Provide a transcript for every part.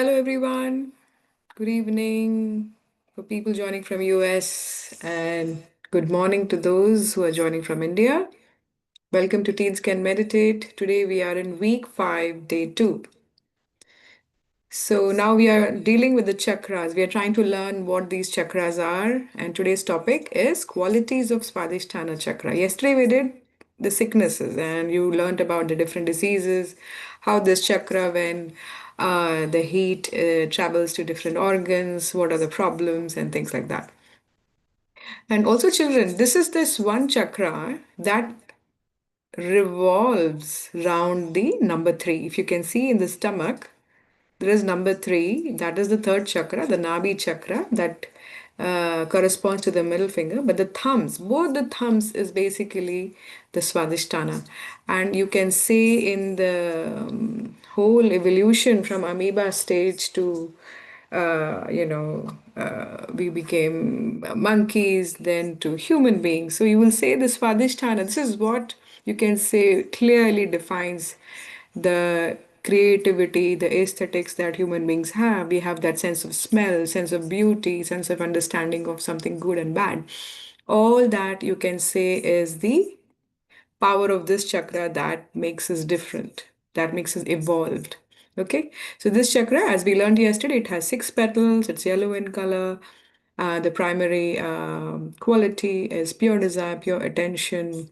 Hello, everyone. Good evening for people joining from US, and good morning to those who are joining from India. Welcome to Teens Can Meditate. Today we are in week 5, day 2. So now we are dealing with the chakras. We are trying to learn what these chakras are, and today's topic is qualities of Swadhisthana chakra. Yesterday we did the sicknesses, and you learned about the different diseases, how this chakra, when the heat travels to different organs, what are the problems, and things like that. And also, children, this one chakra that revolves round the number 3. If you can see in the stomach, there is number 3, that is the third chakra, the Nabi chakra, that corresponds to the middle finger. But the thumbs, both the thumbs, is basically the Swadhisthana. And you can see in the whole evolution from amoeba stage to we became monkeys, then to human beings. So you will say the Swadhisthana. This is what you can say clearly defines the creativity, the aesthetics that human beings have. We have that sense of smell, sense of beauty, sense of understanding of something good and bad. All that you can say is the power of this chakra that makes us different, that makes us evolved. Okay, so this chakra, as we learned yesterday, it has 6 petals, it's yellow in color. The primary quality is pure desire, pure attention.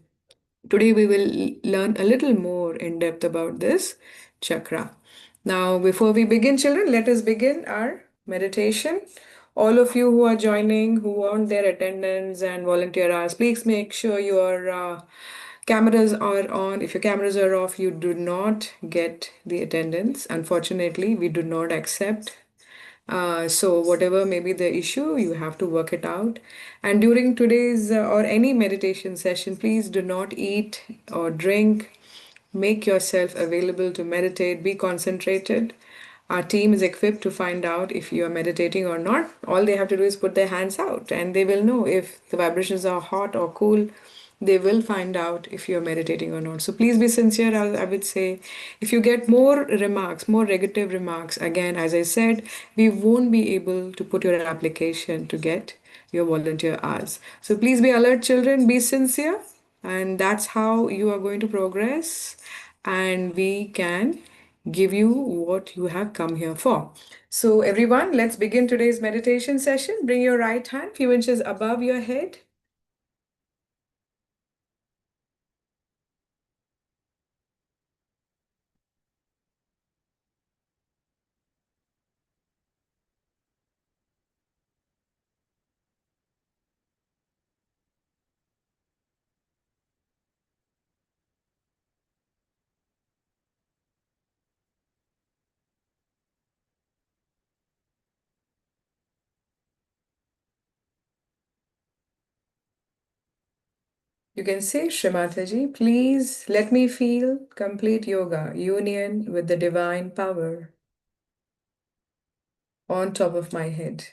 Today we will learn a little more in depth about this chakra. Now, before we begin, children, let us begin our meditation. All of you who are joining, who want their attendance and volunteer hours, please make sure your cameras are on. If your cameras are off, you do not get the attendance. Unfortunately, we do not accept. So whatever may be the issue, you have to work it out. And during today's or any meditation session, please do not eat or drink. Make yourself available to meditate. Be concentrated. Our team is equipped to find out if you are meditating or not. All they have to do is put their hands out, and they will know if the vibrations are hot or cool. They will find out if you're meditating or not. So please be sincere. I would say if you get more remarks, more negative remarks, again, as I said, we won't be able to put your application to get your volunteer hours. So please be alert, children, be sincere, and that's how you are going to progress. And we can give you what you have come here for. So, everyone, let's begin today's meditation session. Bring your right hand few inches above your head. You can say, Shrimataji, please let me feel complete yoga, union with the divine power on top of my head.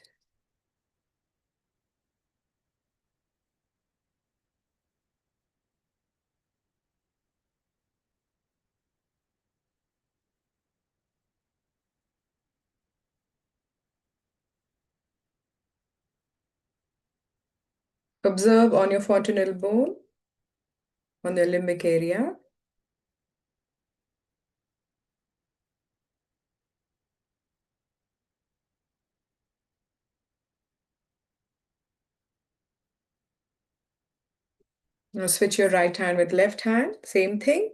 Observe on your fontanel bone, on the limbic area. Now switch your right hand with left hand, same thing.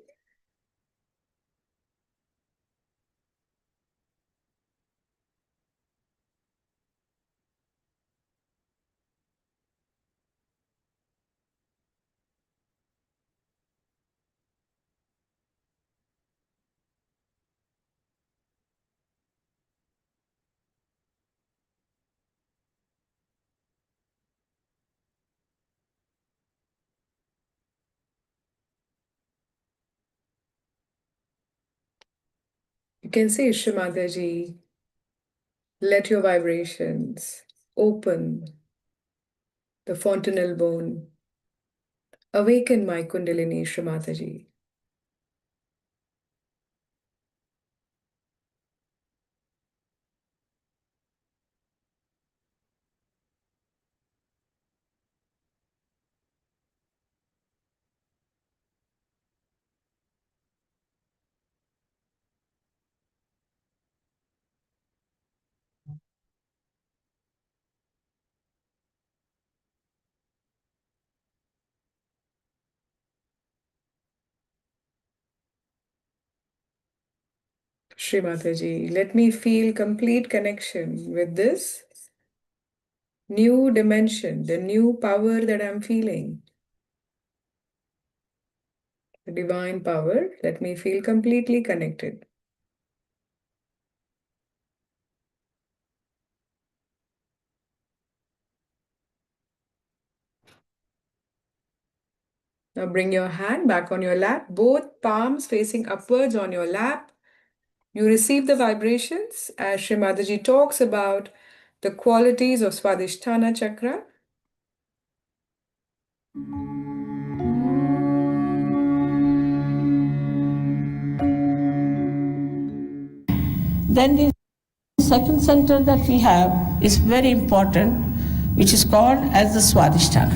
You can say, Shrimataji, let your vibrations open the fontanel bone. Awaken my Kundalini, Shrimataji. Shri Mataji, let me feel complete connection with this new dimension, the new power that I'm feeling, the divine power. Let me feel completely connected. Now bring your hand back on your lap, both palms facing upwards on your lap. You receive the vibrations as Shri Mataji talks about the qualities of Swadhisthana chakra. Then the second center that we have is very important, which is called as the Swadhisthana.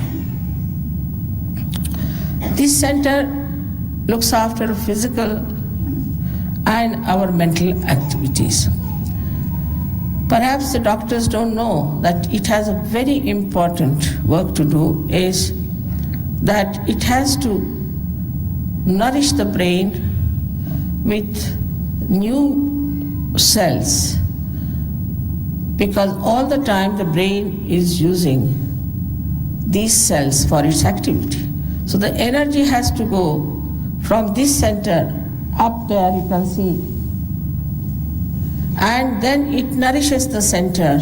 This center looks after physical and our mental activities. Perhaps the doctors don't know that it has a very important work to do, is that it has to nourish the brain with new cells, because all the time the brain is using these cells for its activity. So the energy has to go from this center up there, you can see, and then it nourishes the center.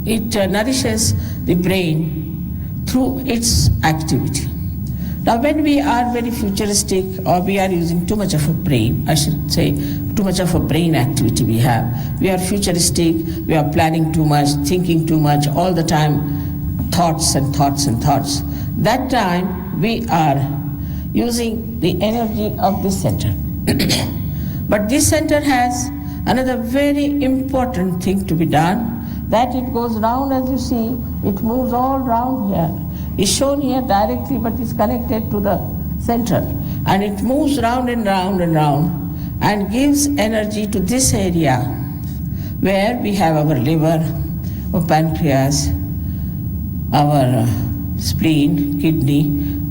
It nourishes the brain through its activity. Now, when we are very futuristic or we are using too much of a brain, I should say, too much of a brain activity we have, we are futuristic, we are planning too much, thinking too much, all the time, thoughts and thoughts and thoughts. That time we are using the energy of this center. But this center has another very important thing to be done, that it goes round, as you see, it moves all round here. It's shown here directly, but it's connected to the center. And it moves round and round and round and gives energy to this area where we have our liver, our pancreas, our spleen, kidney,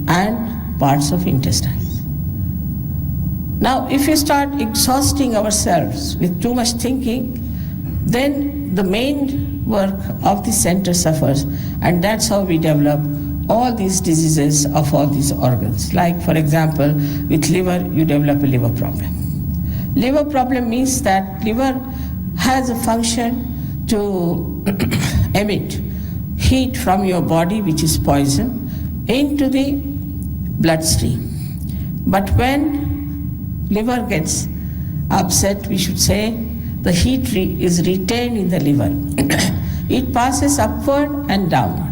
and parts of intestines. Now, if we start exhausting ourselves with too much thinking, then the main work of the center suffers, and that's how we develop all these diseases of all these organs. Like, for example, with liver, you develop a liver problem. Liver problem means that liver has a function to emit heat from your body, which is poison, into the bloodstream. But when liver gets upset, we should say, the heat is retained in the liver. It passes upward and downward.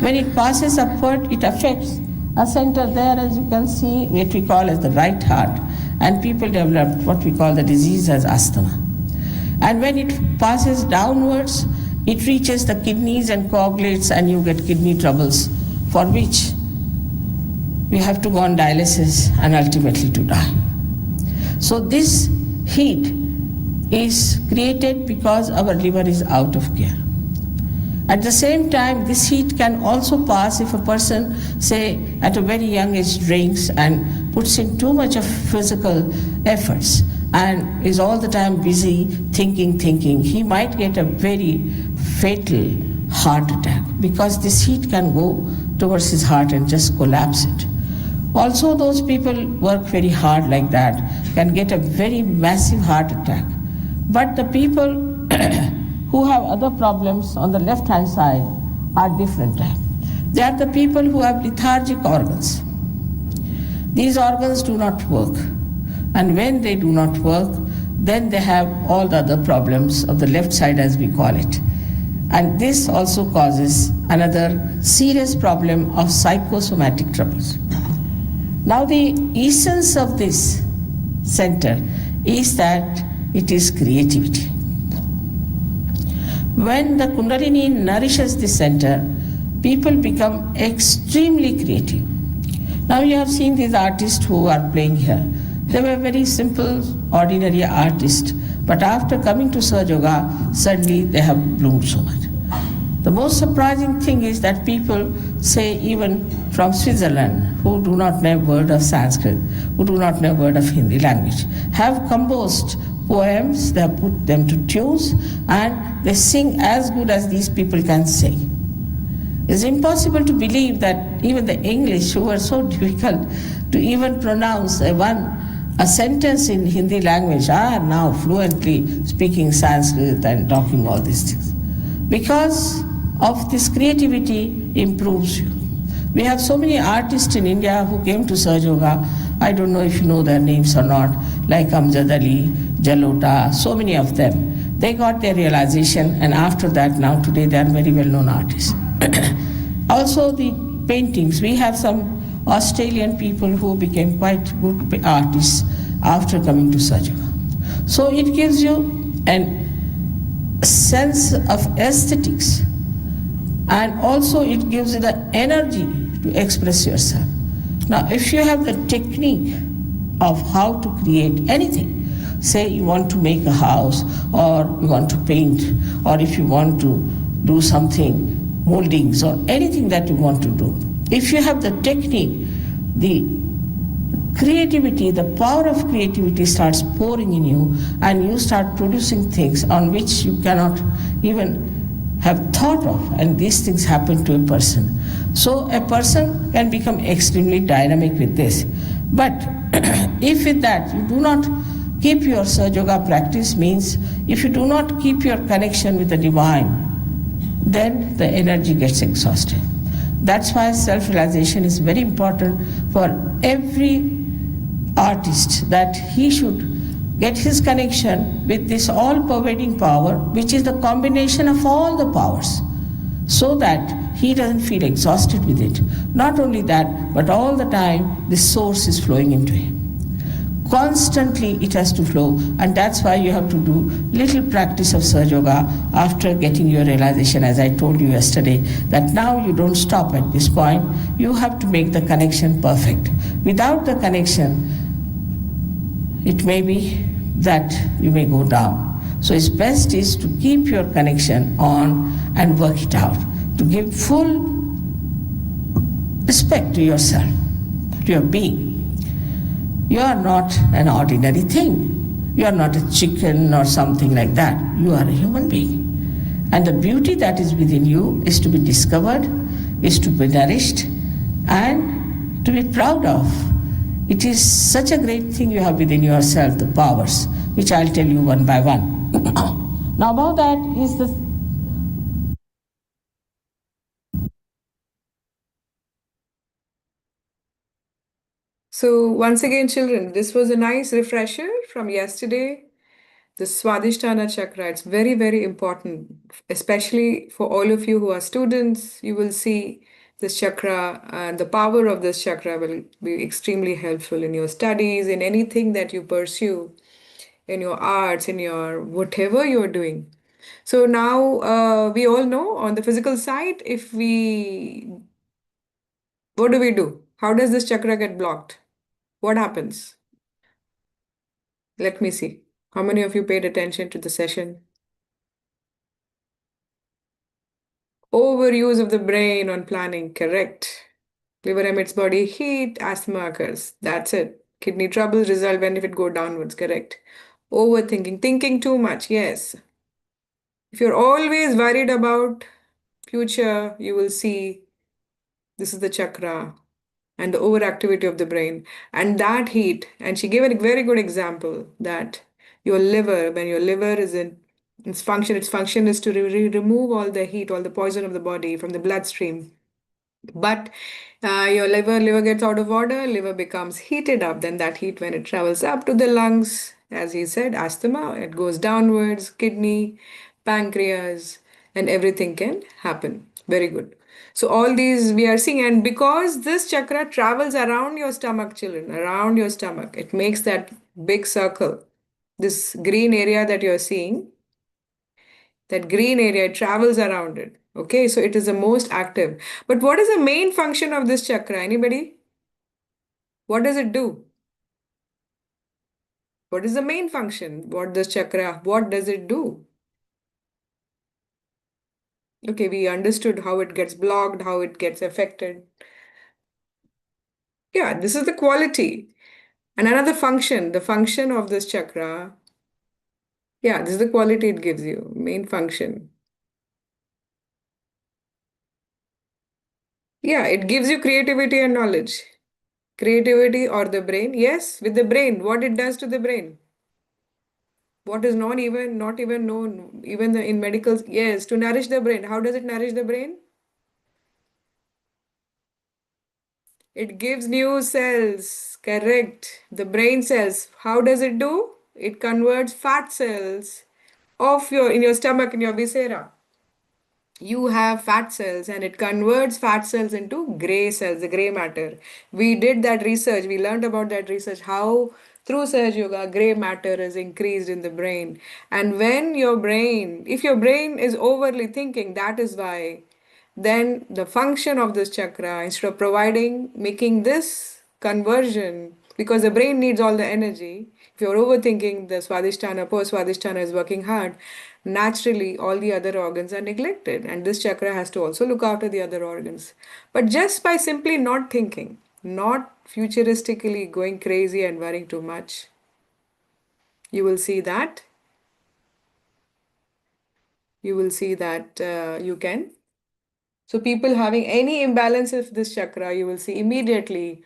When it passes upward, it affects a center there, as you can see, which we call as the right heart, and people develop what we call the disease as asthma. And when it passes downwards, it reaches the kidneys and coagulates, and you get kidney troubles, for which we have to go on dialysis and ultimately to die. So this heat is created because our liver is out of gear. At the same time, this heat can also pass if a person, say, at a very young age drinks and puts in too much of physical efforts and is all the time busy thinking. He might get a very fatal heart attack, because this heat can go towards his heart and just collapse it. Also, those people work very hard like that can get a very massive heart attack. But the people who have other problems on the left-hand side are different type. They are the people who have lethargic organs. These organs do not work. And when they do not work, then they have all the other problems of the left side, as we call it. And this also causes another serious problem of psychosomatic troubles. Now, the essence of this center is that it is creativity. When the Kundalini nourishes the center, people become extremely creative. Now, you have seen these artists who are playing here. They were very simple, ordinary artists, but after coming to Sahaja Yoga, suddenly they have bloomed so much. The most surprising thing is that people say even from Switzerland who do not know a word of Sanskrit, who do not know a word of Hindi language, have composed poems, they have put them to tunes, and they sing as good as these people can sing. It's impossible to believe that even the English, who are so difficult to even pronounce a sentence in Hindi language, are now fluently speaking Sanskrit and talking all these things. Because of this creativity improves you. We have so many artists in India who came to Sahaja Yoga. I don't know if you know their names or not, like Amjad Ali, Jalota, so many of them. They got their realization, and after that, now today they are very well known artists. Also, the paintings. We have some Australian people who became quite good artists after coming to Sahaja Yoga. So it gives you a sense of aesthetics, and also it gives you the energy to express yourself. Now, if you have the technique of how to create anything, say you want to make a house, or you want to paint, or if you want to do something, moldings, or anything that you want to do, if you have the technique, the creativity, the power of creativity starts pouring in you, and you start producing things on which you cannot even have thought of, and these things happen to a person. So a person can become extremely dynamic with this. But if with that you do not keep your Sahaja Yoga practice, means if you do not keep your connection with the divine, then the energy gets exhausted. That's why self-realization is very important for every artist, that he should get his connection with this all-pervading power, which is the combination of all the powers, so that he doesn't feel exhausted with it. Not only that, but all the time the source is flowing into him. Constantly it has to flow, and that's why you have to do little practice of Sahaja Yoga after getting your realization. As I told you yesterday, that now you don't stop at this point, you have to make the connection perfect. Without the connection, it may be that you may go down. So it's best is to keep your connection on and work it out, to give full respect to yourself, to your being. You are not an ordinary thing. You are not a chicken or something like that. You are a human being. And the beauty that is within you is to be discovered, is to be nourished, and to be proud of. It is such a great thing you have within yourself, the powers, which I'll tell you one by one. Now, about that is the So, once again, children, this was a nice refresher from yesterday. The Swadhisthana chakra, it's very, very important, especially for all of you who are students. You will see this chakra, and the power of this chakra will be extremely helpful in your studies, in anything that you pursue, in your arts, in your whatever you're doing. So now we all know on the physical side, what do we do? How does this chakra get blocked? What happens? Let me see. How many of you paid attention to the session? Overuse of the brain on planning, correct. Liver emits body heat, asthma occurs. That's it. Kidney troubles result when if it go downwards, correct. Overthinking, thinking too much, yes. If you're always worried about future, you will see this is the chakra and the overactivity of the brain and that heat. And she gave a very good example that your liver, when your liver is in its function is to remove all the heat, all the poison of the body from the bloodstream. But your liver gets out of order, liver becomes heated up. Then that heat, when it travels up to the lungs, as he said, asthma, it goes downwards, kidney, pancreas, and everything can happen. Very good. So all these we are seeing, and because this chakra travels around your stomach, children, around your stomach, it makes that big circle. This green area that you're seeing, that green area, it travels around it. Okay, so it is the most active. But what is the main function of this chakra? Anybody? What does it do? What is the main function? What this chakra, what does it do? Okay, we understood how it gets blocked, how it gets affected. Yeah, this is the quality. And another function, the function of this chakra, yeah, this is the quality it gives you, main function. Yeah, it gives you creativity and knowledge. Creativity or the brain. Yes, with the brain, what it does to the brain. What is not even known, even in medicals. Yes, to nourish the brain. How does it nourish the brain? It gives new cells. Correct. The brain cells. How does it do? It converts fat cells of your in your stomach, in your viscera. You have fat cells and it converts fat cells into gray cells, the gray matter. We did that research, we learned about that research, how through Sahaj Yoga, gray matter is increased in the brain. And when your brain, if your brain is overly thinking, that is why, then the function of this chakra, instead of providing, making this conversion, because the brain needs all the energy. If you're overthinking, the Swadhisthana, post Swadhisthana is working hard, naturally all the other organs are neglected. And this chakra has to also look after the other organs. But just by simply not thinking, not futuristically going crazy and worrying too much, you will see that, you can. So people having any imbalance of this chakra, you will see immediately,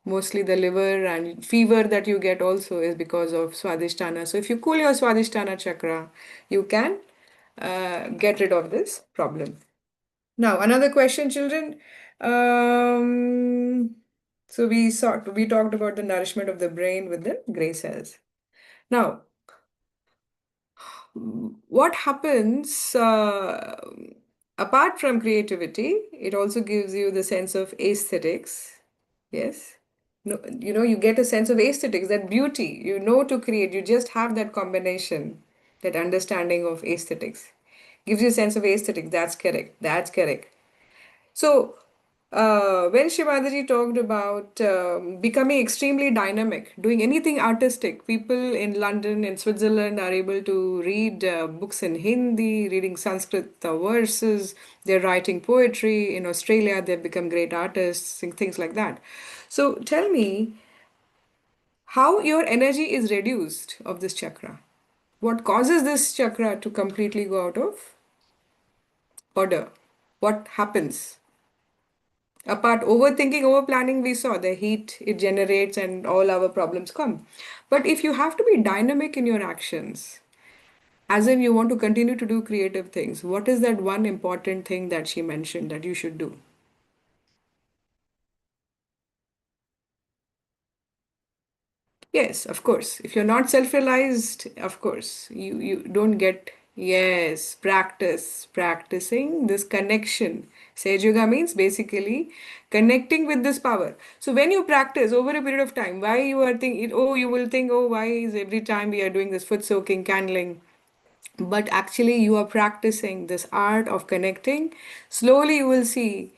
mostly the liver and fever that you get also is because of Swadhisthana. So if you cool your Swadhisthana chakra, you can get rid of this problem. Now, another question, children. Um, so we talked about the nourishment of the brain with the gray cells. Now, what happens apart from creativity, it also gives you the sense of aesthetics. Yes. No, you get a sense of aesthetics, that beauty, to create. You just have that combination, that understanding of aesthetics. Gives you a sense of aesthetics. That's correct. That's correct. So, when Shivadaji talked about becoming extremely dynamic, doing anything artistic, people in London and Switzerland are able to read books in Hindi, reading Sanskrit verses, they're writing poetry. In Australia, they've become great artists, and things like that. So, tell me how your energy is reduced of this chakra. What causes this chakra to completely go out of order? What happens? Apart overthinking, over planning, we saw the heat it generates and all our problems come. But if you have to be dynamic in your actions, as in you want to continue to do creative things, what is that one important thing that she mentioned that you should do? Yes, of course. If you're not self-realized, of course, you don't get. Yes, practicing this connection. Sage Yoga means basically connecting with this power. So when you practice over a period of time, why you are thinking, oh, you will think, oh, why is every time we are doing this foot soaking, candling? But actually, you are practicing this art of connecting. Slowly, you will see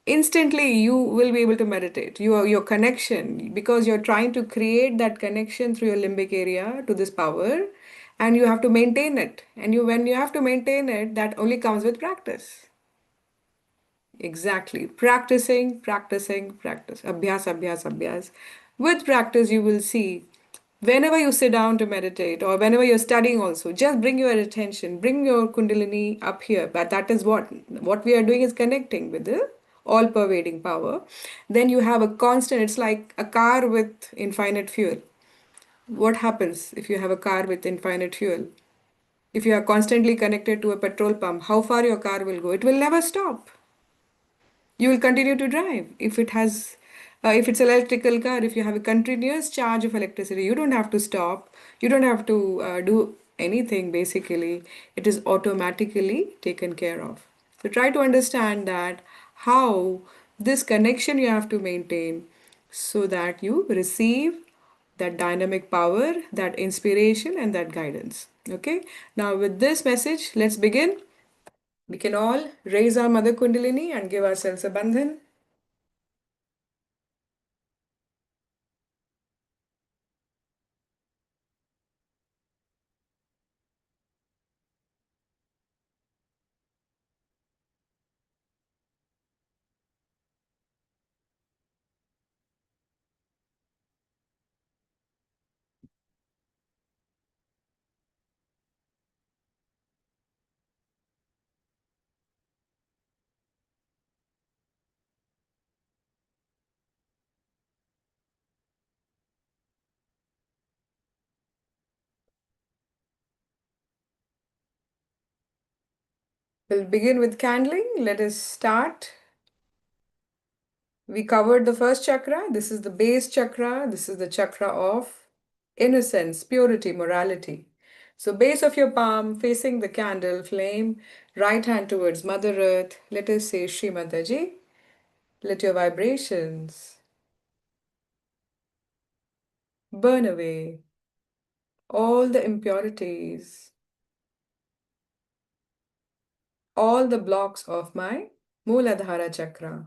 instantly you will be able to meditate your connection, because you're trying to create that connection through your limbic area to this power, and you have to maintain it, and you when you have to maintain it, that only comes with practice. Exactly. Practice. Abhyas, abhyas, abhyas. With practice, you will see whenever you sit down to meditate or whenever you're studying also, just bring your attention, bring your kundalini up here. But that is what we are doing is connecting with the all pervading power. Then you have a constant, it's like a car with infinite fuel. What happens if you have a car with infinite fuel? If you are constantly connected to a petrol pump, how far your car will go? It will never stop. You will continue to drive. If it's an electrical car, if you have a continuous charge of electricity, you don't have to stop, you don't have to do anything. Basically, it is automatically taken care of. So try to understand that how this connection you have to maintain, so that you receive that dynamic power, that inspiration, and that guidance. Okay, now with this message, let's begin. We can all raise our Mother Kundalini and give ourselves a bandhan. We'll begin with candling. Let us start. We covered the first chakra. This is the base chakra. This is the chakra of innocence, purity, morality. So, base of your palm facing the candle flame, right hand towards Mother Earth. Let us say Shri Mataji. Let your vibrations burn away all the impurities, all the blocks of my Mooladhara chakra.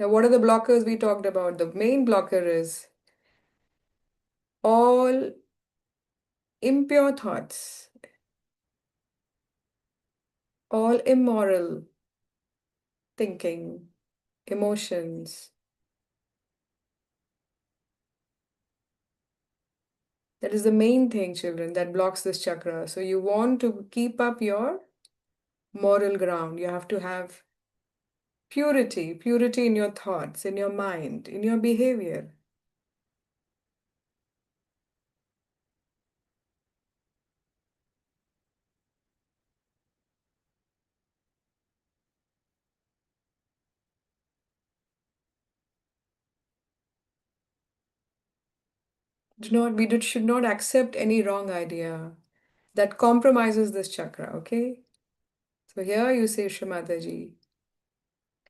Now, what are the blockers we talked about? The main blocker is all impure thoughts, all immoral thinking, emotions. That is the main thing, children, that blocks this chakra. So, you want to keep up your moral ground. You have to have purity, purity in your thoughts, in your mind, in your behavior. Should not accept any wrong idea that compromises this chakra, okay? So here you say, Shrimataji,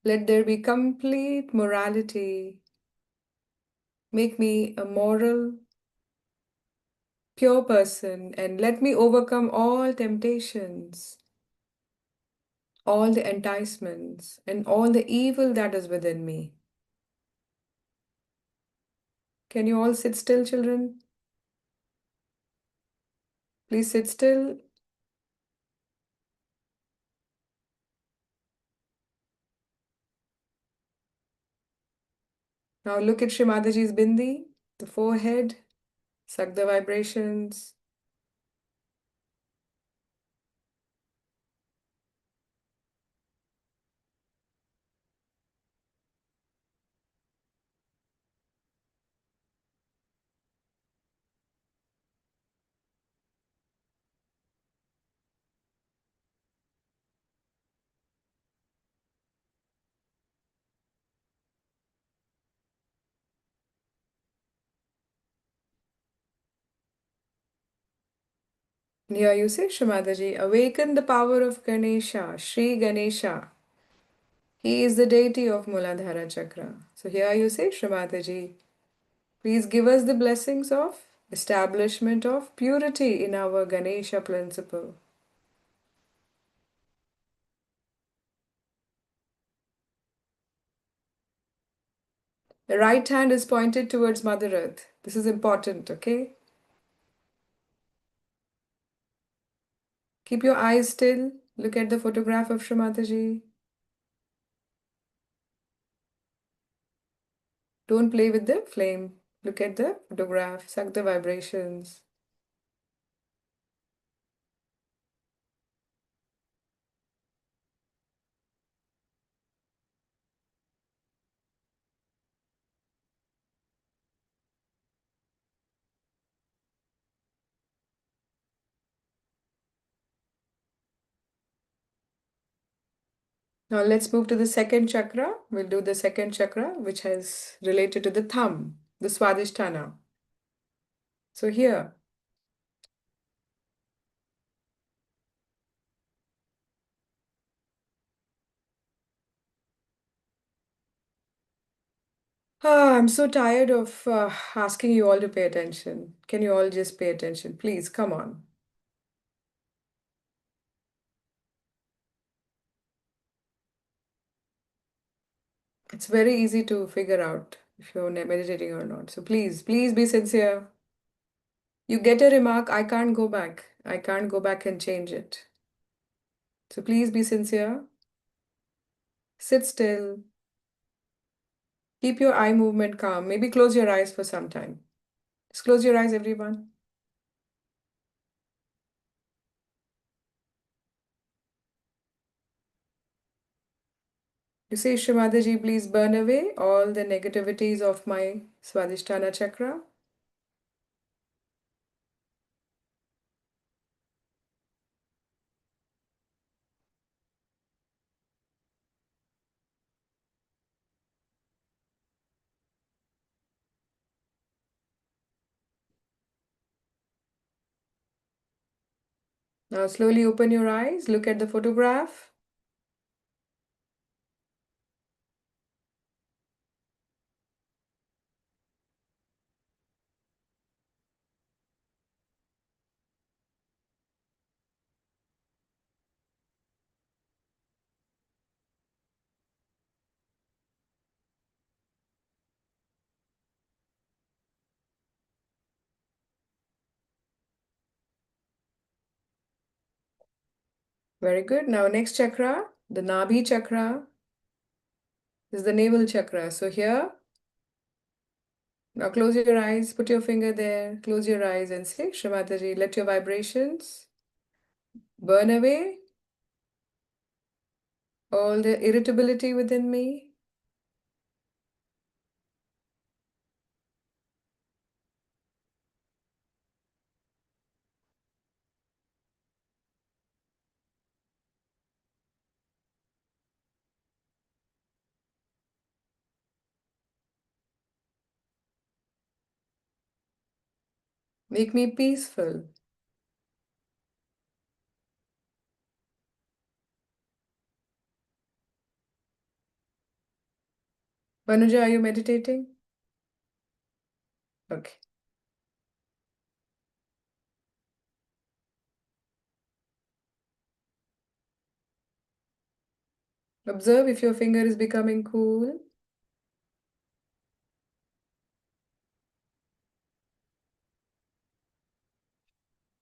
let there be complete morality. Make me a moral, pure person and let me overcome all temptations, all the enticements, and all the evil that is within me. Can you all sit still, children? Please sit still. Now look at Shrimataji's bindi, the forehead, suck the vibrations. And here you say, Shrimataji, awaken the power of Ganesha, Sri Ganesha. He is the deity of Muladhara Chakra. So here you say, Shrimataji, please give us the blessings of establishment of purity in our Ganesha principle. The right hand is pointed towards Mother Earth. This is important, okay? Keep your eyes still. Look at the photograph of Shrimataji. Don't play with the flame. Look at the photograph. Suck the vibrations. Now let's move to the second chakra. We'll do the second chakra, which has related to the thumb, the Swadhisthana. So here, I'm so tired of asking you all to pay attention. Can you all just pay attention? Please, come on. It's very easy to figure out if you're meditating or not. So please, please be sincere. You get a remark, I can't go back. I can't go back and change it. So please be sincere. Sit still. Keep your eye movement calm. Maybe close your eyes for some time. Just close your eyes, everyone. You say, Shrimadaji, please burn away all the negativities of my Swadhisthana chakra. Now slowly open your eyes, look at the photograph. Very good. Now next chakra, the Nabhi chakra, is the navel chakra. So here, now close your eyes, put your finger there, close your eyes and say, Shrimataji, let your vibrations burn away all the irritability within me. Make me peaceful. Manuja, are you meditating? Okay. Observe if your finger is becoming cool.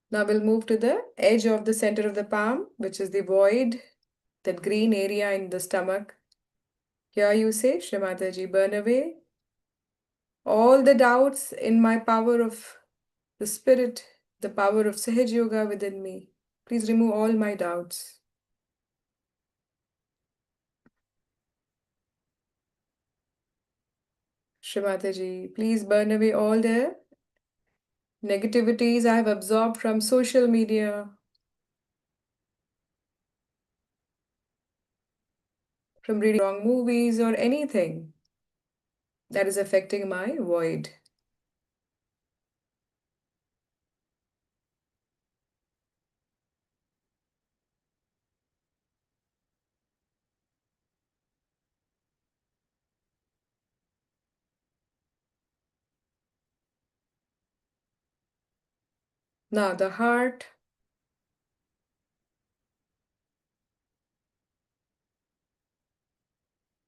Now we'll move to the edge of the center of the palm, which is the void, that green area in the stomach. Here you say, Shrimataji, burn away all the doubts in my power of the spirit, the power of Sahaja Yoga within me. Please remove all my doubts. Shrimataji, please burn away all the negativities I have absorbed from social media, from reading wrong movies or anything that is affecting my void. Now the heart,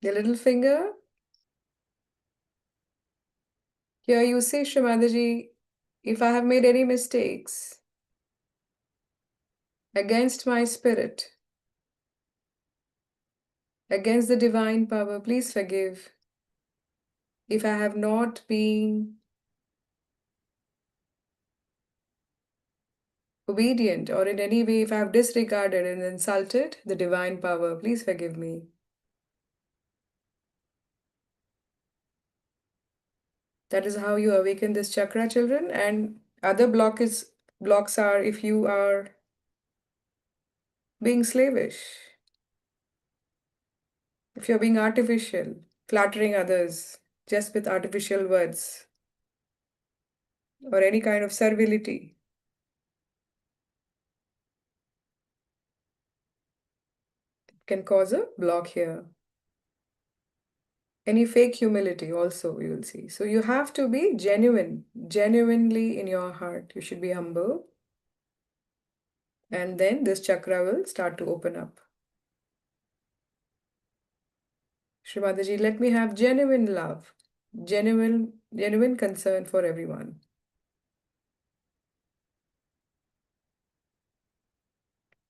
the little finger. Here you say, Shrimadaji, if I have made any mistakes against my spirit, against the divine power, please forgive. If I have not been obedient or in any way, if I have disregarded and insulted the divine power, please forgive me. That is how you awaken this chakra, children. And other blocks are if you are being slavish, if you're being artificial, flattering others just with artificial words, or any kind of servility, can cause a block here. Any fake humility also you will see. So you have to be genuine, genuinely in your heart. You should be humble. And then this chakra will start to open up. Srimadaji, let me have genuine love, genuine concern for everyone.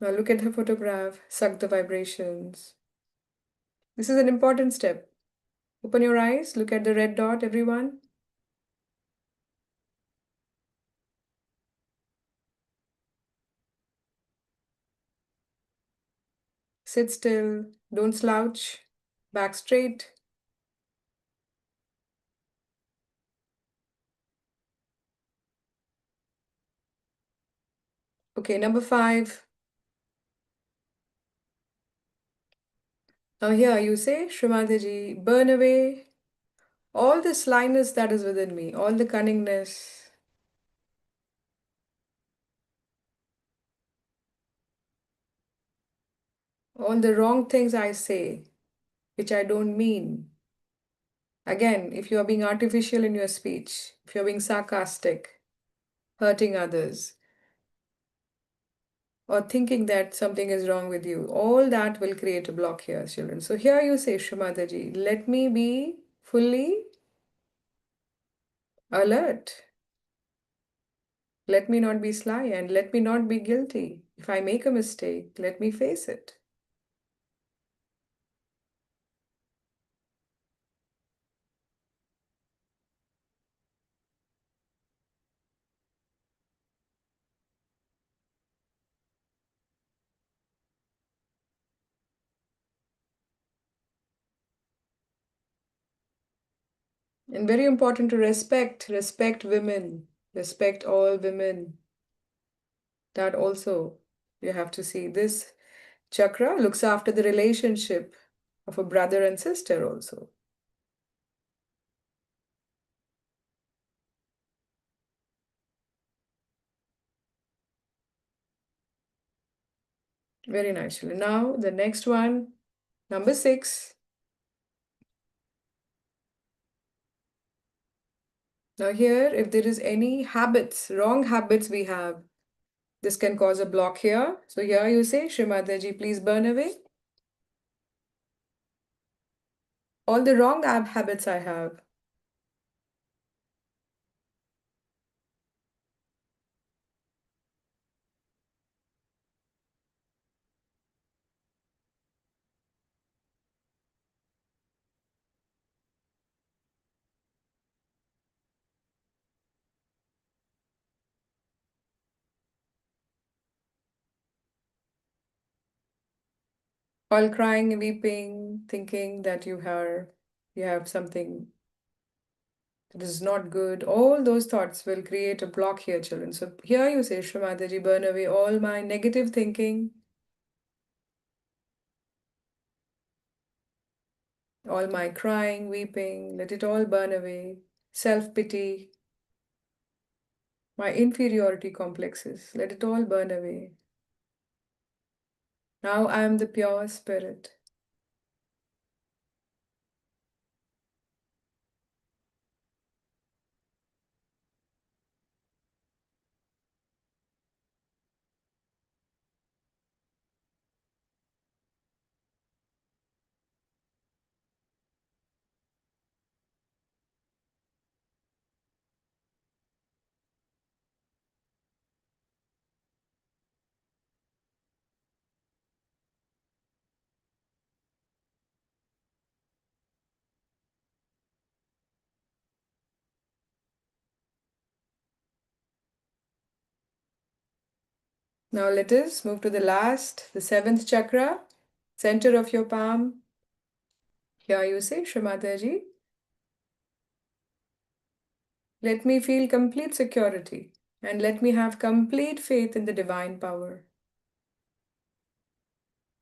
Now look at the photograph, suck the vibrations. This is an important step. Open your eyes, look at the red dot, everyone. Sit still, don't slouch. Back straight. Okay, number five. Now here you say, Shrimataji, burn away all the slyness that is within me, all the cunningness, all the wrong things I say, which I don't mean. Again, if you are being artificial in your speech, if you're being sarcastic, hurting others, or thinking that something is wrong with you, all that will create a block here, children. So here you say, Shrimataji, let me be fully alert. Let me not be sly and let me not be guilty. If I make a mistake, let me face it. And very important to respect women, respect all women. That also you have to see. This chakra looks after the relationship of a brother and sister also. Very nicely. Now, the next one, number six. Now, here, if there is any habits, wrong habits we have, this can cause a block here. So, here you say, Shrimataji, please burn away all the wrong habits I have. All crying, weeping, thinking that you have something that is not good. All those thoughts will create a block here, children. So here you say, Shrimataji, burn away all my negative thinking, all my crying, weeping, let it all burn away. Self-pity, my inferiority complexes, let it all burn away. Now I am the pure spirit. Now let us move to the last, the seventh chakra, center of your palm. Here you say, Shrimataji, let me feel complete security and let me have complete faith in the divine power.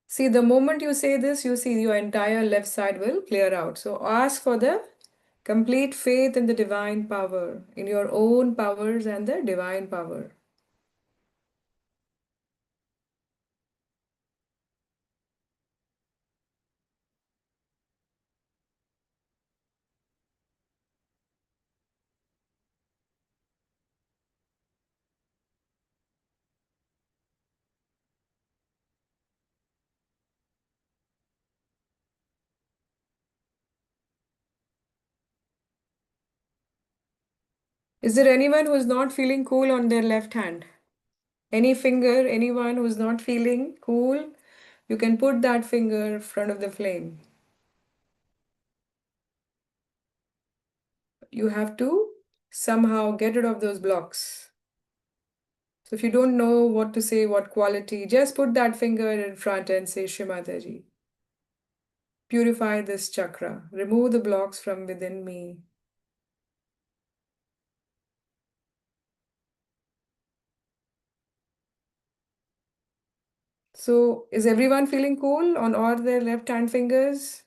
See, the moment you say this, you see your entire left side will clear out. So ask for the complete faith in the divine power, in your own powers and the divine power. Is there anyone who is not feeling cool on their left hand? Any finger, anyone who's not feeling cool, you can put that finger in front of the flame. You have to somehow get rid of those blocks. So if you don't know what to say, what quality, just put that finger in front and say Shrimataji. Purify this chakra. Remove the blocks from within me. So, is everyone feeling cool on all their left hand fingers?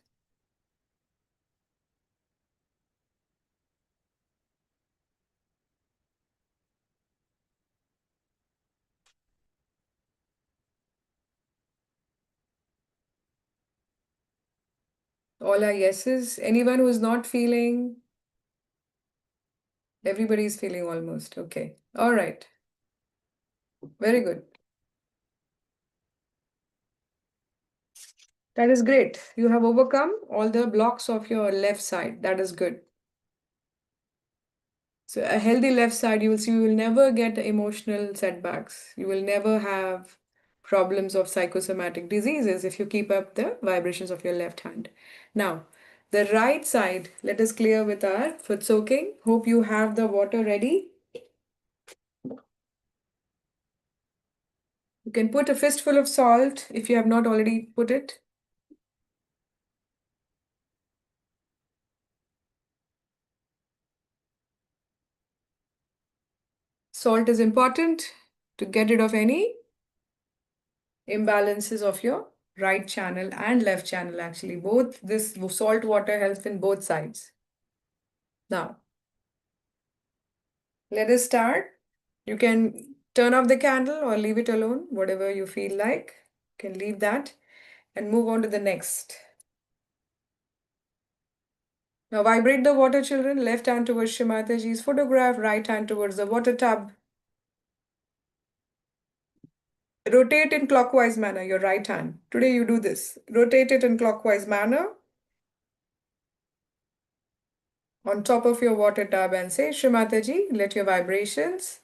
All are yeses. Anyone who's not feeling? Everybody's feeling almost. Okay. All right. Very good. That is great. You have overcome all the blocks of your left side. That is good. So, a healthy left side, you will see you will never get emotional setbacks. You will never have problems of psychosomatic diseases if you keep up the vibrations of your left hand. Now, the right side, let us clear with our foot soaking. Hope you have the water ready. You can put a fistful of salt if you have not already put it. Salt is important to get rid of any imbalances of your right channel and left channel actually. Both this salt water helps in both sides. Now, let us start. You can turn off the candle or leave it alone, whatever you feel like. You can leave that and move on to the next. Now vibrate the water, children. Left hand towards Shimataji's photograph, right hand towards the water tub. Rotate in clockwise manner, your right hand. Today you do this. Rotate it in clockwise manner on top of your water tub and say, Shrimataji, let your vibrations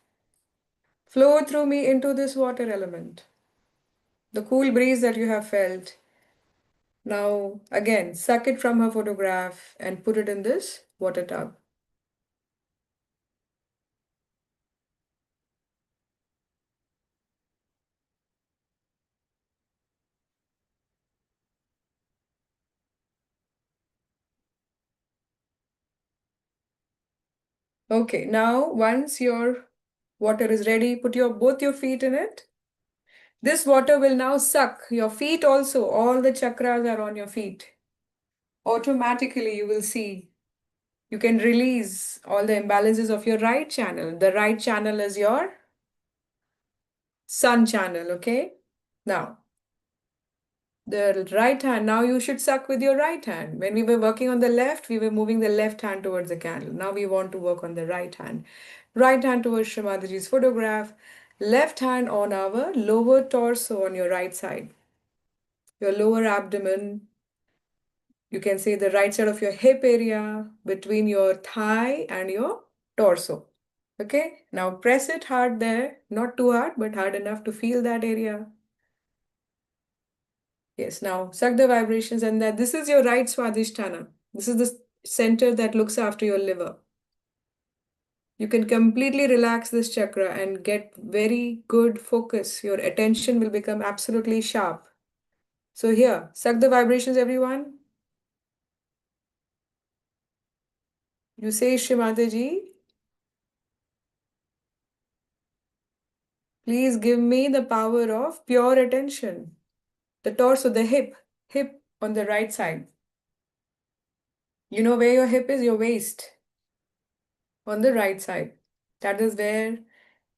flow through me into this water element. The cool breeze that you have felt. Now, again, suck it from her photograph and put it in this water tub. Okay, now once your water is ready, put your both your feet in it. This water will now suck your feet also. All the chakras are on your feet. Automatically, you will see you can release all the imbalances of your right channel. The right channel is your sun channel, okay? Now, the right hand, now you should suck with your right hand. When we were working on the left, we were moving the left hand towards the candle. Now we want to work on the right hand. Right hand towards Shrimadaji's photograph, left hand on our lower torso on your right side. Your lower abdomen, you can say the right side of your hip area, between your thigh and your torso. Okay, now press it hard there, not too hard, but hard enough to feel that area. Yes, now suck the vibrations, and that this is your right Swadhisthana. This is the center that looks after your liver. You can completely relax this chakra and get very good focus. Your attention will become absolutely sharp. So here, suck the vibrations, everyone. You say, Shrimataji, please give me the power of pure attention. The torso, the hip on the right side. You know where your hip is? Your waist on the right side. That is where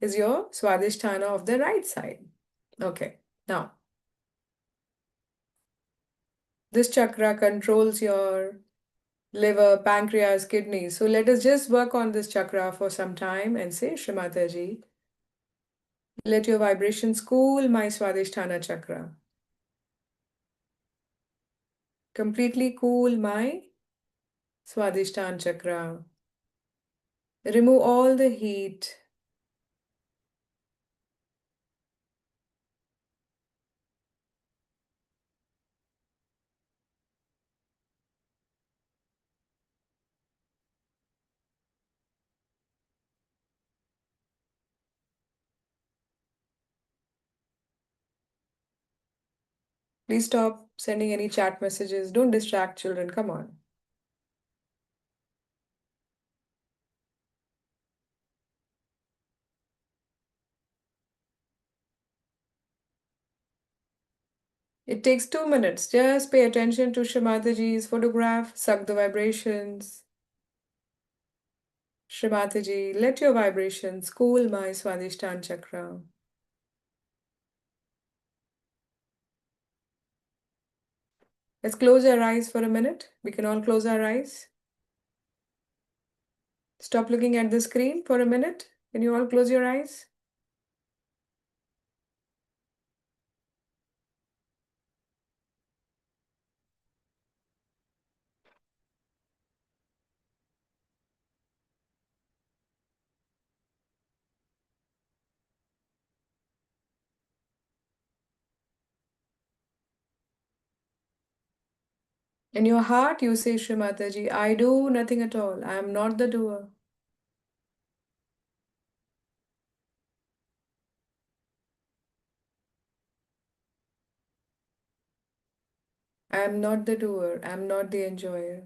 is your Swadhisthana of the right side. Okay, now this chakra controls your liver, pancreas, kidneys. So let us just work on this chakra for some time and say, Shrimataji, let your vibrations cool my Swadhisthana chakra. Completely cool my Swadhisthana chakra. Remove all the heat. Please stop sending any chat messages. Don't distract children. Come on. It takes 2 minutes. Just pay attention to Shrimataji's photograph, suck the vibrations. Shrimataji, let your vibrations cool my Swadhisthan chakra. Let's close our eyes for a minute. We can all close our eyes. Stop looking at the screen for a minute. Can you all close your eyes? In your heart, you say, Shrimataji, I do nothing at all. I am not the doer. I am not the doer. I am not the enjoyer.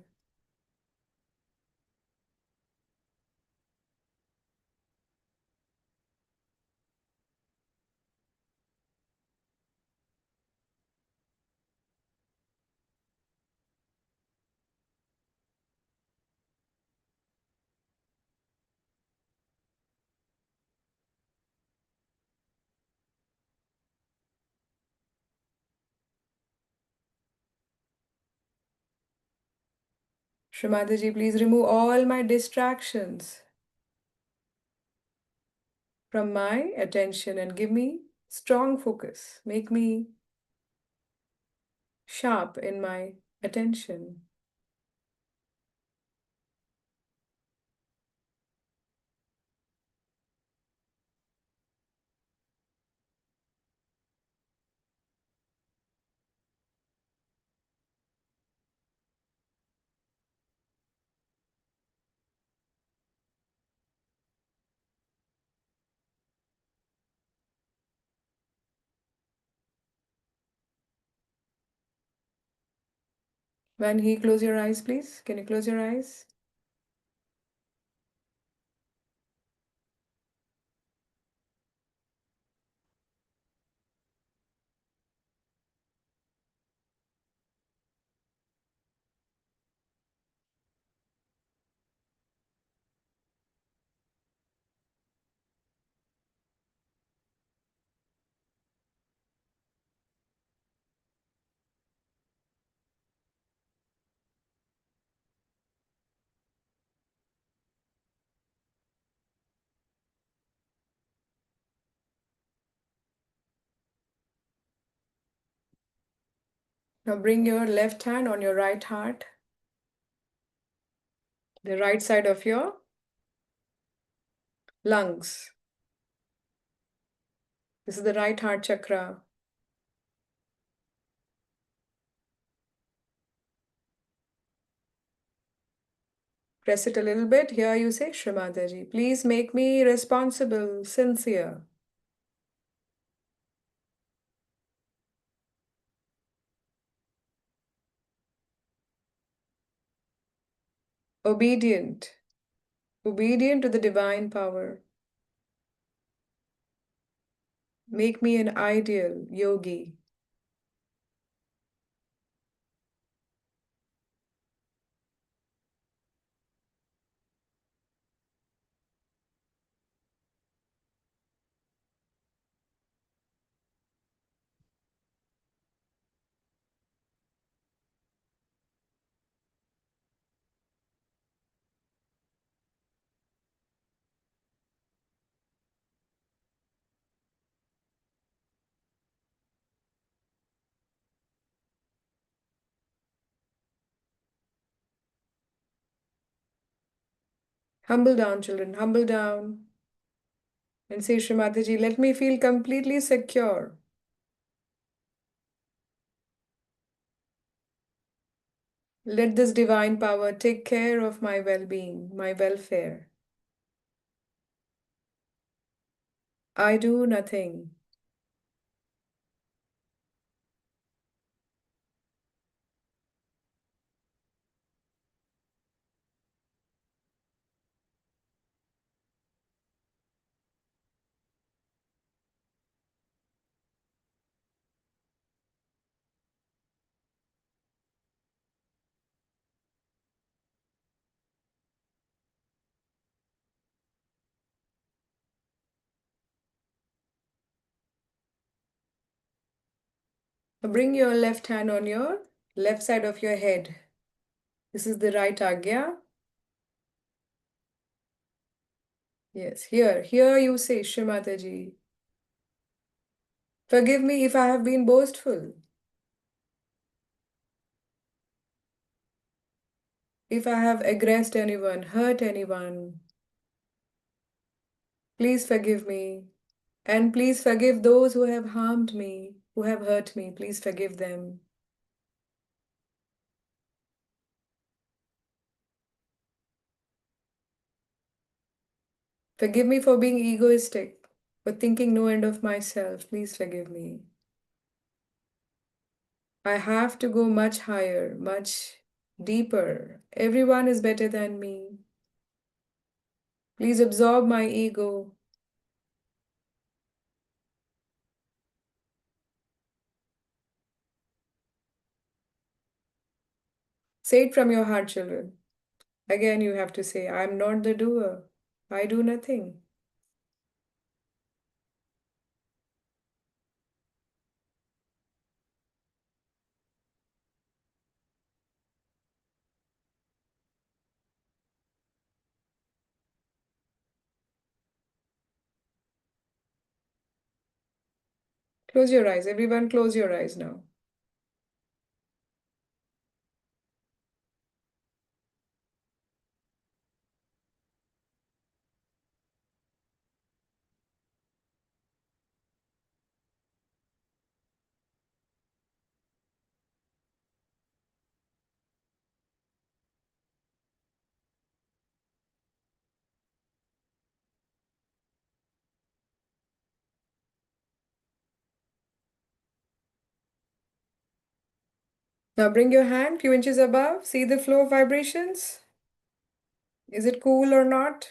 Shrimataji, please remove all my distractions from my attention and give me strong focus. Make me sharp in my attention. When he close your eyes, please. Can you close your eyes? Now bring your left hand on your right heart, the right side of your lungs. This is the right heart chakra. Press it a little bit. Here you say, Shrimataji, please make me responsible, sincere, obedient, obedient to the divine power. Make me an ideal yogi. Humble down, children, humble down. And say, Shrimataji, let me feel completely secure. Let this divine power take care of my well being, my welfare. I do nothing. Now bring your left hand on your left side of your head. This is the right Agya. Yes, here you say, Shrimataji, forgive me if I have been boastful, if I have aggressed anyone, hurt anyone. Please forgive me. And please forgive those who have harmed me, who have hurt me. Please forgive them. Forgive me for being egoistic, for thinking no end of myself. Please forgive me. I have to go much higher, much deeper. Everyone is better than me. Please absorb my ego. Say it from your heart, children. Again, you have to say, I am not the doer. I do nothing. Close your eyes. Everyone, close your eyes now. Now bring your hand few inches above. See the flow of vibrations? Is it cool or not?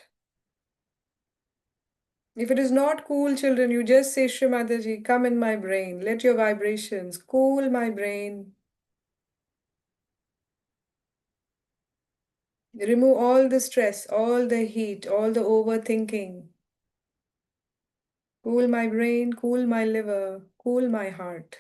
If it is not cool, children, you just say, Shrimataji, come in my brain. Let your vibrations cool my brain. Remove all the stress, all the heat, all the overthinking. Cool my brain, cool my liver, cool my heart.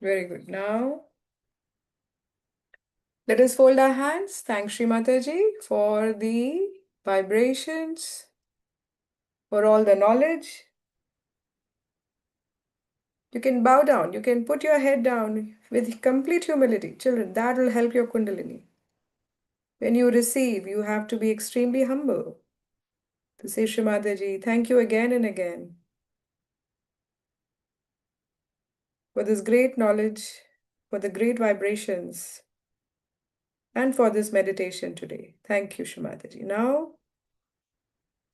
Very good. Now, let us fold our hands. Thank Shri Mataji for the vibrations, for all the knowledge. You can bow down. You can put your head down with complete humility. Children, that will help your Kundalini. When you receive, you have to be extremely humble to say, Shri Mataji, thank you again and again for this great knowledge, for the great vibrations, and for this meditation today. Thank you, Shri Mataji. Now,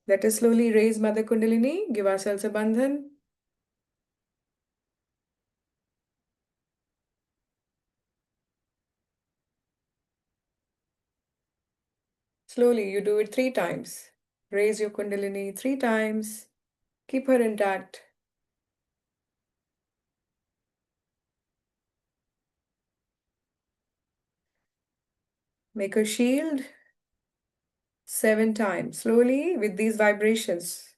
let us slowly raise Mother Kundalini, give ourselves a bandhan. Slowly, you do it 3 times. Raise your Kundalini 3 times. Keep her intact. Make a shield 7 times. Slowly, with these vibrations.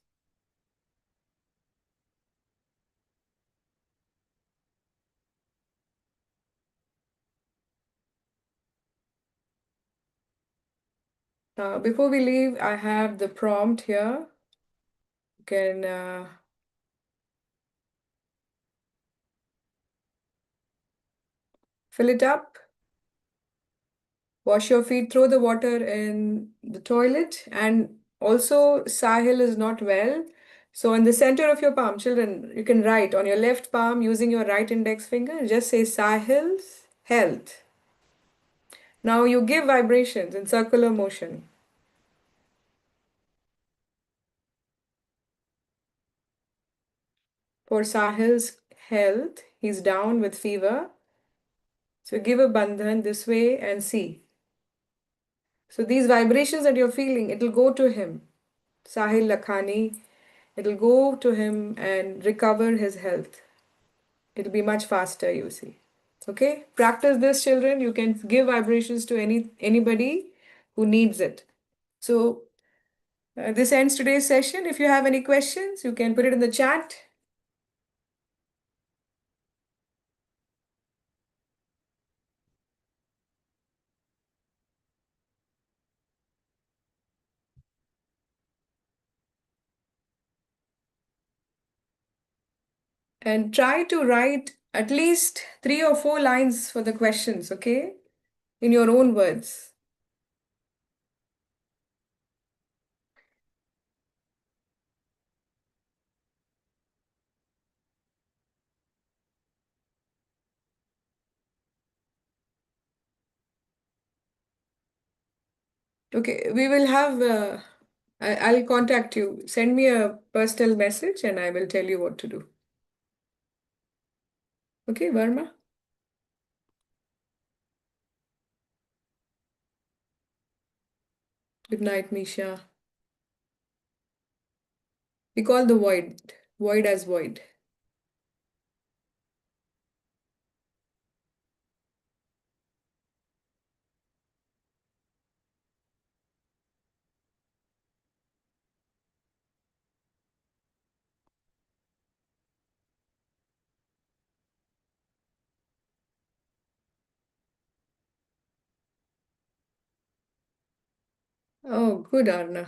Now, before we leave, I have the prompt here. You can fill it up. Wash your feet, throw the water in the toilet, and also Sahil is not well. So in the center of your palm, children, you can write on your left palm using your right index finger, just say Sahil's health. Now you give vibrations in circular motion. For Sahil's health, he's down with fever. So give a bandhan this way and see. So these vibrations that you're feeling, it'll go to him. Sahil Lakhani, it'll go to him and recover his health. It'll be much faster, you see. Okay? Practice this, children. You can give vibrations to anybody who needs it. So this ends today's session. If you have any questions, you can put it in the chat. And try to write at least 3 or 4 lines for the questions, okay? In your own words. Okay, we will have, I'll contact you. Send me a personal message and I will tell you what to do. Okay, Verma? Good night, Misha. We call the void as void. Oh, good, Arna.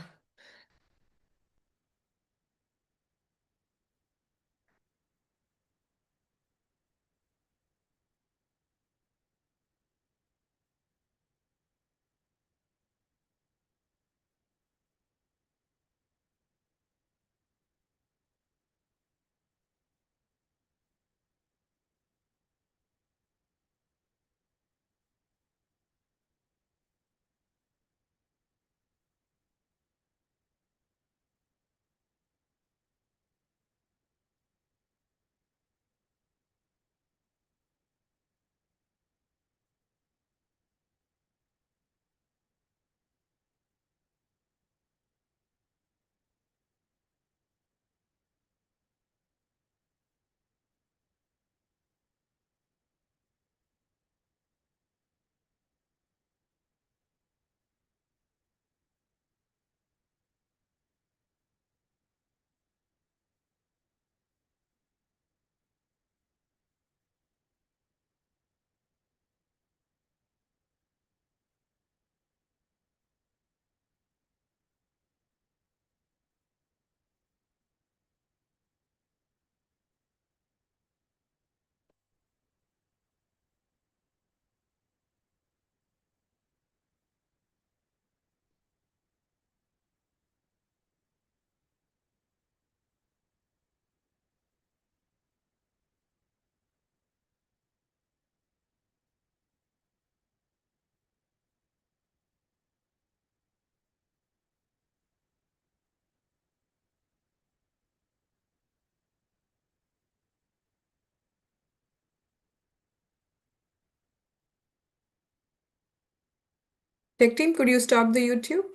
Tech team, could you stop the YouTube?